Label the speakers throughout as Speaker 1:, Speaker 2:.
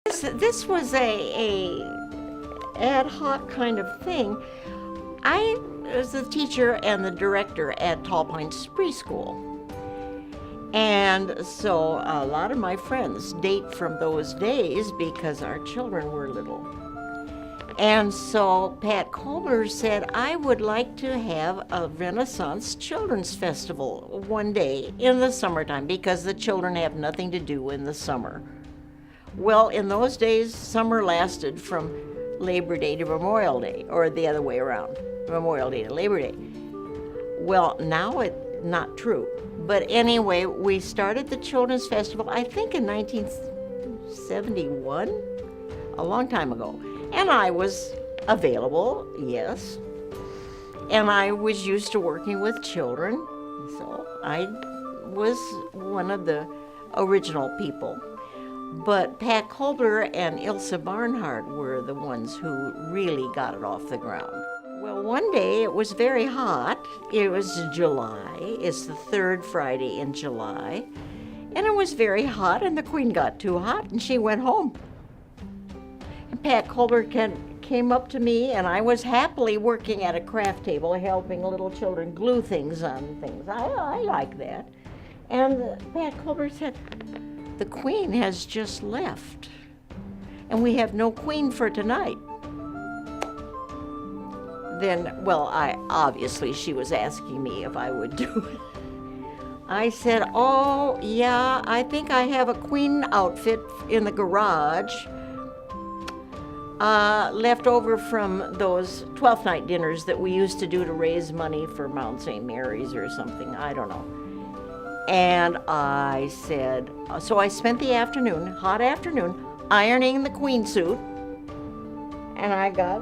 Speaker 1: This was a ad hoc kind of thing. I was the teacher and the director at Tall Pines Preschool. And so a lot of my friends date from those days because our children were little. And so Pat Colbert said, I would like to have a Renaissance Children's Festival one day in the summertime because the children have nothing to do in the summer. Well, in those days, summer lasted from Labor Day to Memorial Day, or the other way around, Memorial Day to Labor Day. Well, now it's not true. But anyway, we started the Children's Festival, I think in 1971, a long time ago. And I was available, yes. And I was used to working with children, so I was one of the original people. But Pat Colbert and Ilse Barnhart were the ones who really got it off the ground. Well, one day it was very hot. It was July. It's the third Friday in July. And it was very hot, and the Queen got too hot, and she went home. And Pat Colbert came up to me, and I was happily working at a craft table, helping little children glue things on things. I like that. And Pat Colbert said, the Queen has just left, and we have no Queen for tonight. Then, well, obviously she was asking me if I would do it. I said, oh, yeah, I think I have a Queen outfit in the garage, left over from those 12th night dinners that we used to do to raise money for Mount St. Mary's or something, I don't know. And I said, so I spent the afternoon, hot afternoon, ironing the Queen suit. And I got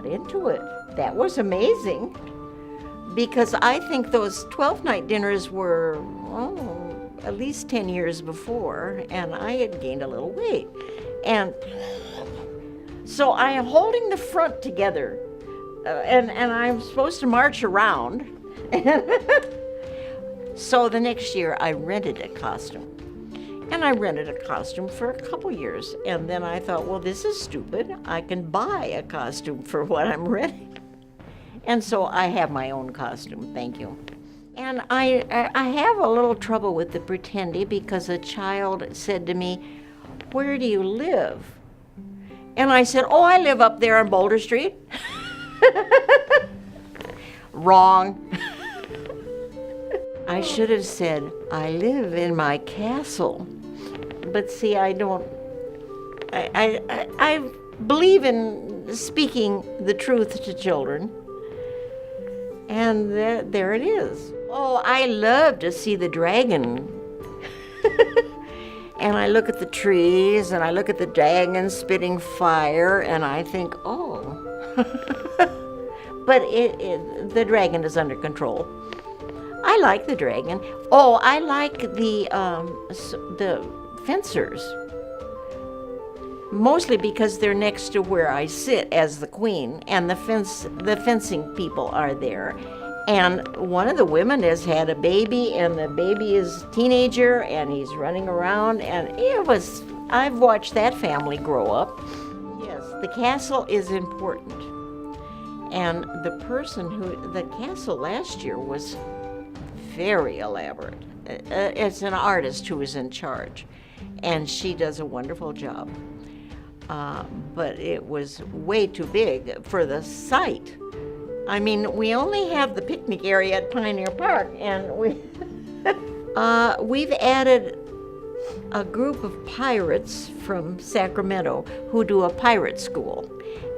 Speaker 1: into it. That was amazing, because I think those 12th night dinners were at least 10 years before, and I had gained a little weight. And so I am holding the front together, and I'm supposed to march around. So the next year I rented a costume. And I rented a costume for a couple years. And then I thought, well, this is stupid. I can buy a costume for what I'm renting. And so I have my own costume, thank you. And I have a little trouble with the pretending, because a child said to me, where do you live? And I said, oh, I live up there on Boulder Street. Wrong. I should have said, I live in my castle. But see, I don't, I believe in speaking the truth to children. And there it is. Oh, I love to see the dragon. And I look at the trees, and I look at the dragon spitting fire, and I think, oh. But the dragon is under control. I like the dragon. Oh, I like the fencers. Mostly because they're next to where I sit as the Queen, and the fencing people are there. And one of the women has had a baby, and the baby is a teenager, and he's running around, and I've watched that family grow up. Yes, the castle is important. And the castle last year was very elaborate. It's an artist who is in charge, and she does a wonderful job. But it was way too big for the site. I mean, we only have the picnic area at Pioneer Park, and we've added a group of pirates from Sacramento who do a pirate school,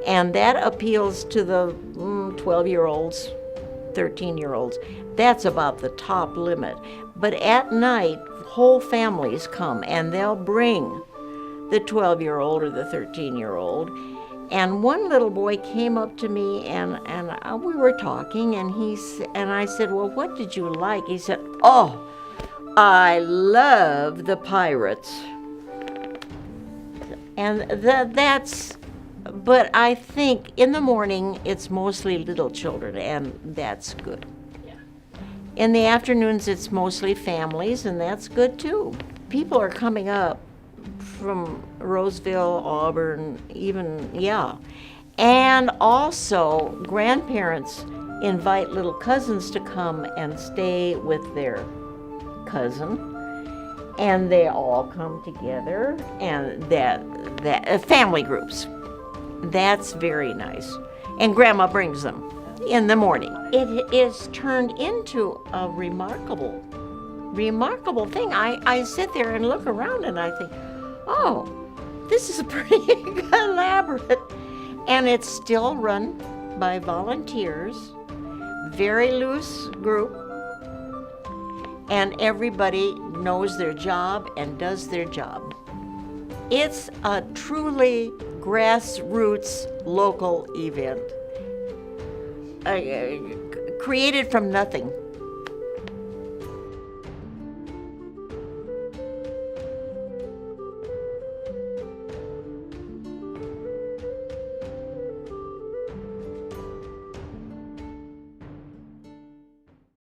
Speaker 1: and that appeals to the 12-year-olds, 13-year-olds. That's about the top limit. But at night, whole families come, and they'll bring the 12-year-old or the 13-year-old. And one little boy came up to me, and we were talking, and I said, well, what did you like? He said, oh, I love the pirates. And but I think in the morning it's mostly little children, and that's good. Yeah. In the afternoons it's mostly families, and that's good too. People are coming up from Roseville, Auburn, even, yeah. And also, grandparents invite little cousins to come and stay with their cousin, and they all come together, and that family groups. That's very nice. And Grandma brings them in the morning. It is turned into a remarkable thing. I sit there and look around and I think, oh, this is pretty elaborate. And it's still run by volunteers, very loose group, and everybody knows their job and does their job. It's a truly grassroots local event, created from nothing.